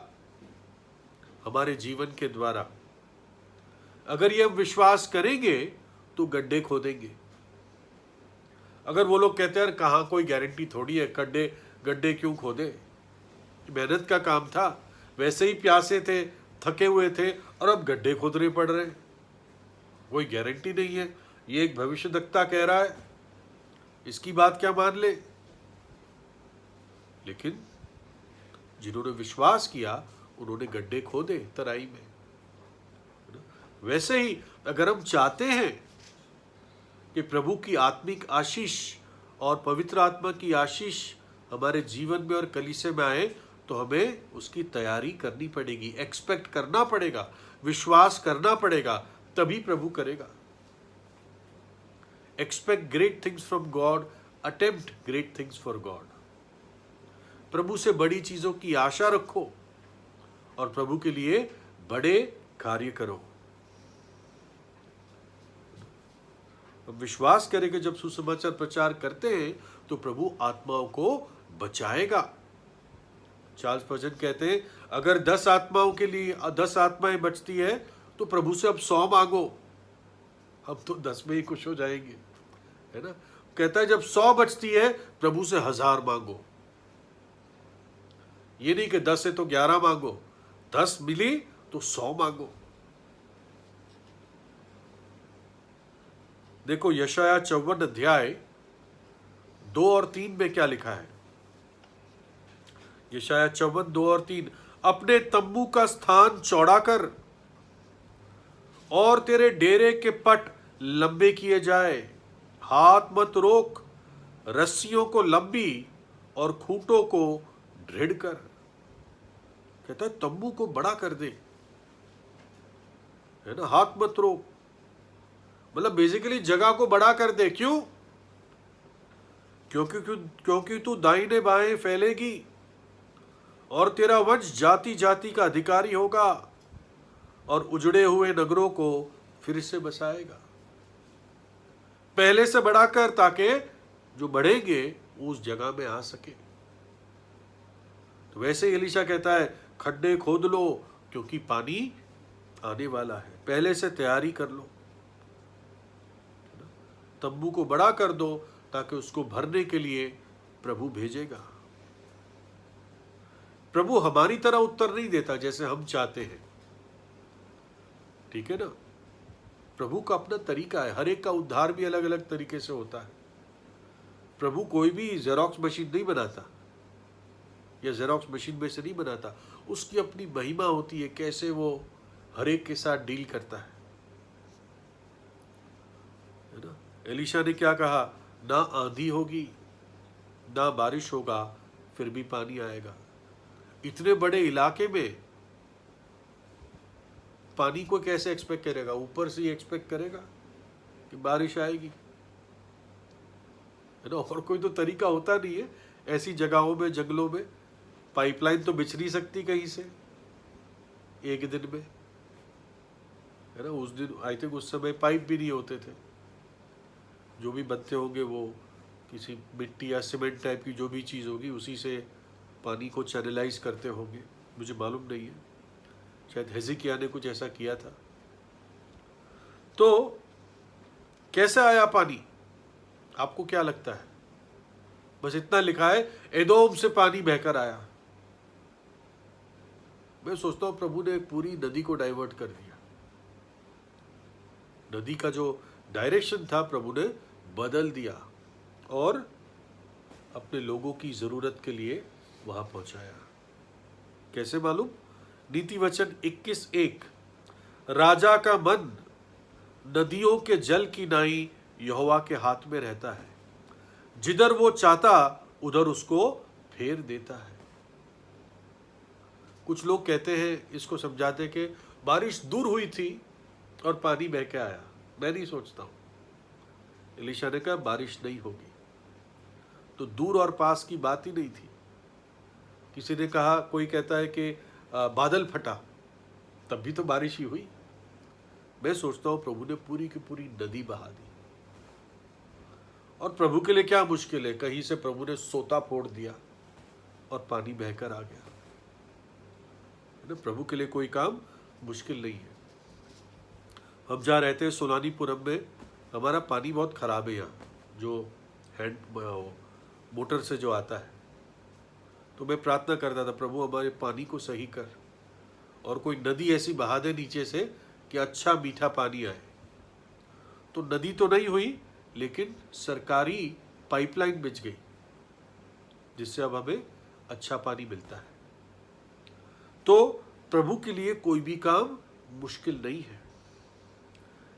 हमारे जीवन के द्वारा। अगर ये हम विश्वास करेंगे तो गड्ढे खोदेंगे। अगर वो लोग कहते हैं कहां, कोई गारंटी थोड़ी है, गड्ढे क्यों खोदे, मेहनत का काम था, वैसे ही प्यासे थे, थके हुए थे, और अब गड्ढे खोदने पड़ रहे हैं, कोई गारंटी नहीं है। ये एक भविष्यद्वक्ता कह रहा है, इसकी बात क्या मान ले। लेकिन जिन्होंने विश्वास किया उन्होंने गड्ढे खोदे तराई में। वैसे ही अगर हम चाहते हैं कि प्रभु की आत्मिक आशीष और पवित्र आत्मा की आशीष हमारे जीवन में और कलीसिया में आए, तो हमें उसकी तैयारी करनी पड़ेगी, एक्सपेक्ट करना पड़ेगा, विश्वास करना पड़ेगा, तभी प्रभु करेगा। Expect great things from God, attempt great things for God. प्रभु से बड़ी चीजों की आशा रखो और प्रभु के लिए बड़े कार्य करो। अब विश्वास करें कि जब सुसमाचार प्रचार करते हैं तो प्रभु आत्माओं को बचाएगा। चार्ल्स स्पर्जन कहते हैं, अगर 10 आत्माओं के लिए 10 आत्माएं बचती है तो प्रभु से अब 100 मांगो, हम तो 10 में ही खुश हो जाएंगे, है ना। कहता है जब 100 बचती है प्रभु से 1000 मांगो। ये नहीं कि 10 है तो 11 मांगो, 10 मिली तो 100 मांगो। देखो यशाया 54 अध्याय 2 और 3 में क्या लिखा है। यशाया 54 2 और 3, अपने तंबू का स्थान चौड़ा कर और तेरे डेरे के पट लंबे किए जाए, हाथ मत रोक, रस्सियों को लंबी और खूंटों को दृढ़ कर। कहता है तंबू को बड़ा कर दे, है ना, हाथ मत रोक, मतलब बेसिकली जगह को बड़ा कर दे। क्यों? क्योंकि तू दाहिने बाएं फैलेगी और तेरा वंश जाति जाति का अधिकारी होगा और उजड़े हुए नगरों को फिर से बसाएगा। पहले से बढ़ाकर, ताकि जो बढ़ेंगे उस जगह में आ सके। तो वैसे ही एलीशा कहता है खड्डे खोद लो क्योंकि पानी आने वाला है, पहले से तैयारी कर लो। तंबू को बड़ा कर दो ताकि उसको भरने के लिए प्रभु भेजेगा। प्रभु हमारी तरह उत्तर नहीं देता जैसे हम चाहते हैं, ठीक है ना। प्रभु का अपना तरीका है, हर एक का उद्धार भी अलग अलग तरीके से होता है। प्रभु कोई भी जेरोक्स मशीन नहीं बनाता या जेरोक्स मशीन में से नहीं बनाता, उसकी अपनी महिमा होती है, कैसे वो हर एक के साथ डील करता है। है ना। एलीशा ने क्या कहा, ना आंधी होगी ना बारिश होगा, फिर भी पानी आएगा। इतने बड़े इलाके में पानी को कैसे एक्सपेक्ट करेगा? ऊपर से ही एक्सपेक्ट करेगा कि बारिश आएगी, है ना। और कोई तो तरीका होता नहीं है। ऐसी जगहों में, जंगलों में पाइपलाइन तो बिछ नहीं सकती कहीं से एक दिन में, है ना। उस दिन आई थिंक उस समय पाइप भी नहीं होते थे। जो भी बनते होंगे वो किसी मिट्टी या सीमेंट टाइप की जो भी चीज़ होगी उसी से पानी को चैनलाइज करते होंगे, मुझे मालूम नहीं है। शायद हेज़किय्याह ने कुछ ऐसा किया था। तो कैसे आया पानी? आपको क्या लगता है? बस इतना लिखा है, एदोम से पानी बहकर आया। मैं सोचता हूं प्रभु ने एक पूरी नदी को डाइवर्ट कर दिया। नदी का जो डायरेक्शन था प्रभु ने बदल दिया और अपने लोगों की जरूरत के लिए वहां पहुंचाया। कैसे मालूम? नीति वचन 21:1, राजा का मन नदियों के जल की नाई यहोवा के हाथ में रहता है, जिधर वो चाहता उधर उसको फेर देता है। कुछ लोग कहते हैं, इसको समझाते कि बारिश दूर हुई थी और पानी बह के आया। मैं नहीं सोचता हूं। एलीशा ने कहा बारिश नहीं होगी, तो दूर और पास की बात ही नहीं थी। किसी ने कहा, कोई कहता है कि बादल फटा, तब भी तो बारिश ही हुई। मैं सोचता हूं प्रभु ने पूरी की पूरी नदी बहा दी। और प्रभु के लिए क्या मुश्किल है? कहीं से प्रभु ने सोता फोड़ दिया और पानी बहकर आ गया। प्रभु के लिए कोई काम मुश्किल नहीं है। हम जहाँ रहते हैं सोलानीपुरम में, हमारा पानी बहुत खराब है यहाँ, जो हैंड मोटर से जो आता है। तो मैं प्रार्थना करता था, प्रभु हमारे पानी को सही कर, और कोई नदी ऐसी बहा दे नीचे से कि अच्छा मीठा पानी आए। तो नदी तो नहीं हुई, लेकिन सरकारी पाइपलाइन बिछ गई, जिससे अब हमें अच्छा पानी मिलता है। तो प्रभु के लिए कोई भी काम मुश्किल नहीं है।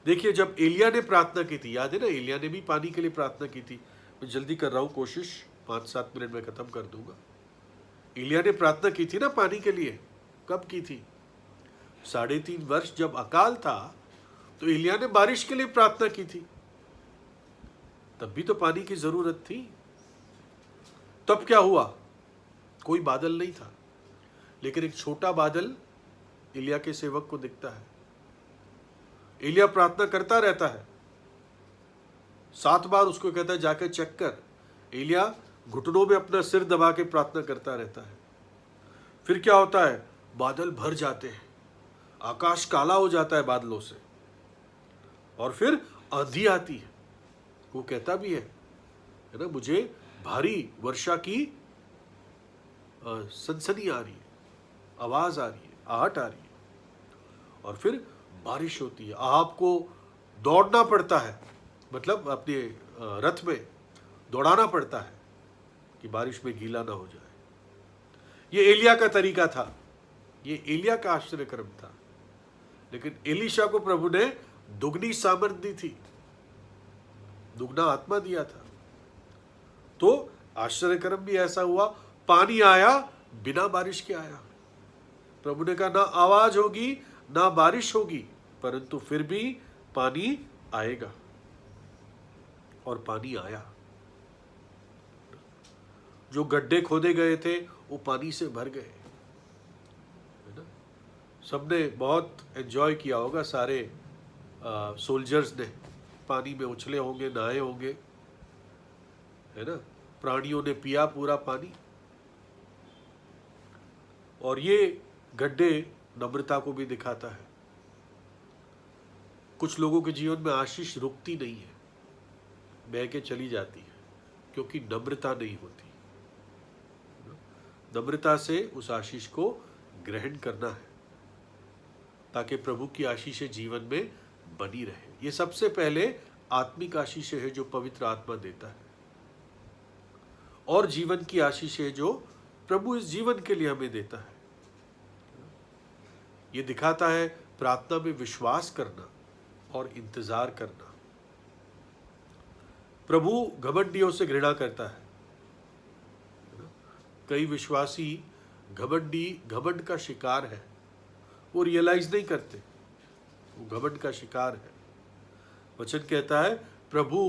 देखिए, जब एलिया ने प्रार्थना की थी, याद है ना, एलिया ने भी पानी के लिए प्रार्थना की थी। मैं जल्दी कर रहा हूं, कोशिश 5-7 मिनट में खत्म कर दूंगा। एलिया ने प्रार्थना की थी ना पानी के लिए। कब की थी? 3.5 वर्ष जब अकाल था, तो एलिया ने बारिश के लिए प्रार्थना की थी। तब भी तो पानी की जरूरत थी। तब क्या हुआ? कोई बादल नहीं था, लेकिन एक छोटा बादल एलिया के सेवक को दिखता है। एलिया प्रार्थना करता रहता है, 7 बार उसको कहता है जाकर चेक कर। एलिया घुटनों में अपना सिर दबा के प्रार्थना करता रहता है। फिर क्या होता है? बादल भर जाते हैं, आकाश काला हो जाता है बादलों से, और फिर आंधी आती है। वो कहता भी है ना, मुझे भारी वर्षा की सनसनी आ रही है, आवाज आ रही है, आहट आ रही है, और फिर बारिश होती है। आपको दौड़ना पड़ता है, मतलब अपने रथ में दौड़ाना पड़ता है कि बारिश में गीला ना हो जाए। ये एलिया का तरीका था, ये एलिया का आश्चर्यक्रम था। लेकिन एलीशा को प्रभु ने दुगनी सामर्थ दी थी, दुगना आत्मा दिया था। तो आश्चर्यक्रम भी ऐसा हुआ, पानी आया बिना बारिश के आया। प्रभु ने कहा ना आवाज होगी ना बारिश होगी, परंतु फिर भी पानी आएगा, और पानी आया। जो गड्ढे खोदे गए थे वो पानी से भर गए, है ना। सबने बहुत एंजॉय किया होगा, सारे सोल्जर्स ने पानी में उछले होंगे, नहाए होंगे, है ना। प्राणियों ने पिया पूरा पानी। और ये गड्ढे नम्रता को भी दिखाता है। कुछ लोगों के जीवन में आशीष रुकती नहीं है, बह के चली जाती है, क्योंकि नम्रता नहीं होती। नम्रता से उस आशीष को ग्रहण करना है, ताकि प्रभु की आशीषें जीवन में बनी रहे। ये सबसे पहले आत्मिक आशीषें है जो पवित्र आत्मा देता है, और जीवन की आशीषें जो प्रभु इस जीवन के लिए हमें देता है। ये दिखाता है प्रार्थना में विश्वास करना और इंतजार करना। प्रभु घमंडियों से घृणा करता है। कई विश्वासी घमंड का शिकार है, वो रियलाइज नहीं करते, वो घमंड का शिकार है। वचन कहता है प्रभु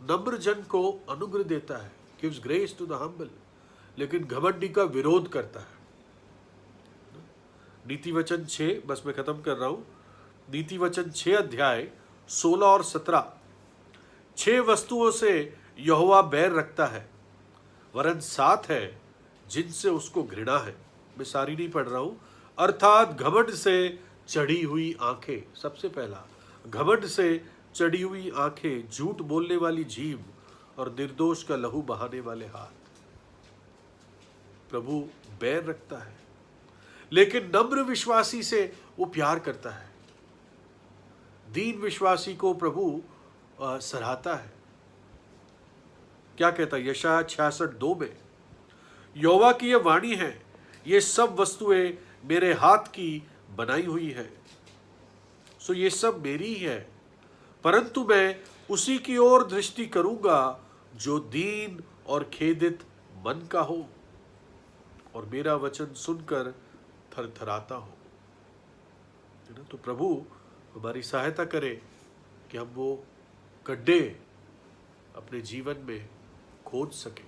नम्र जन को अनुग्रह देता है, gives grace to the humble, लेकिन घमंडी का विरोध करता है। नीति वचन 6, बस मैं खत्म कर रहा हूं, नीति वचन 6 अध्याय 16 और 17, 6 वस्तुओं से यहोवा बैर रखता है, वरन 7 है जिनसे उसको घृणा है। मैं सारी नहीं पढ़ रहा हूं। अर्थात घमंड से चढ़ी हुई आंखें, सबसे पहला घमंड से चढ़ी हुई आंखें, झूठ बोलने वाली जीभ और निर्दोष का लहू बहाने वाले हाथ। प्रभु बैर रखता है, लेकिन नम्र विश्वासी से वो प्यार करता है। दीन विश्वासी को प्रभु सराहता है। क्या कहता है यशायाह 66:2 में, यहोवा की यह वाणी है, ये सब वस्तुएं मेरे हाथ की बनाई हुई है, सो ये सब मेरी ही है, परंतु मैं उसी की ओर दृष्टि करूंगा जो दीन और खेदित मन का हो और मेरा वचन सुनकर थरथराता हो। तो प्रभु हमारी सहायता करे कि हम वो गड्ढे अपने जीवन में खोज सके,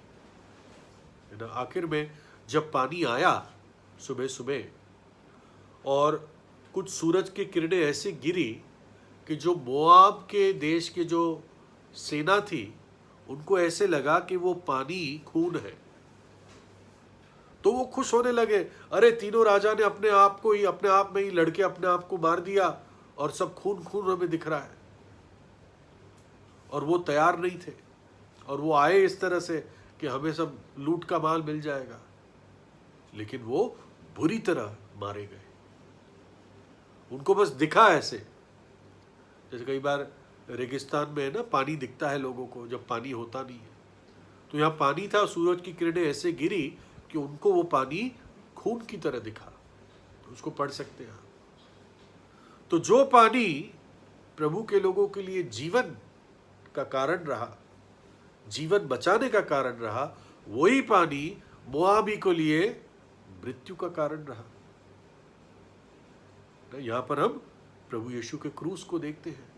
है ना। आखिर में जब पानी आया सुबह सुबह और कुछ सूरज की किरणें ऐसे गिरी कि जो मोआब के देश के जो सेना थी उनको ऐसे लगा कि वो पानी खून है, तो वो खुश होने लगे। अरे तीनों राजा ने अपने आप में ही लड़के अपने आप को मार दिया और सब खून खून हमें दिख रहा है। और वो तैयार नहीं थे और वो आए इस तरह से कि हमें सब लूट का माल मिल जाएगा, लेकिन वो बुरी तरह मारे गए। उनको बस दिखा ऐसे, जैसे कई बार रेगिस्तान में है ना, पानी दिखता है लोगों को जब पानी होता नहीं है। तो यहाँ पानी था, सूरज की किरणें ऐसे गिरी कि उनको वो पानी खून की तरह दिखा। उसको पढ़ सकते हैं। तो जो पानी प्रभु के लोगों के लिए जीवन का कारण रहा, जीवन बचाने का कारण रहा, वही पानी मोआबी के लिए मृत्यु का कारण रहा। यहां पर हम प्रभु यीशु के क्रूस को देखते हैं।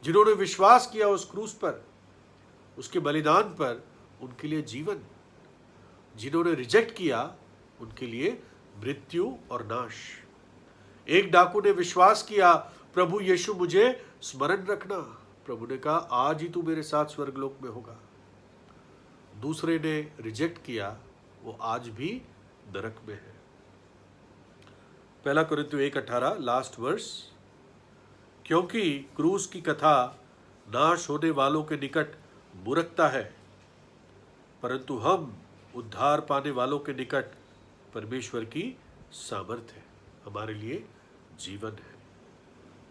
जिन्होंने विश्वास किया उस क्रूस पर, उसके बलिदान पर, उनके लिए जीवन। जिन्होंने रिजेक्ट किया उनके लिए मृत्यु और नाश। एक डाकू ने विश्वास किया, प्रभु यीशु मुझे स्मरण रखना। प्रभु ने कहा आज ही तू मेरे साथ स्वर्गलोक में होगा। दूसरे ने रिजेक्ट किया, वो आज भी नरक में है। 1 कुरिन्थियों 1:18 लास्ट वर्स, क्योंकि क्रूस की कथा नाश होने वालों के निकट मूर्खता है, परंतु हम उद्धार पाने वालों के निकट परमेश्वर की सामर्थ है, हमारे लिए जीवन है।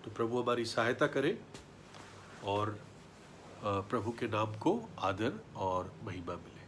तो प्रभु हमारी सहायता करे और प्रभु के नाम को आदर और महिमा मिले।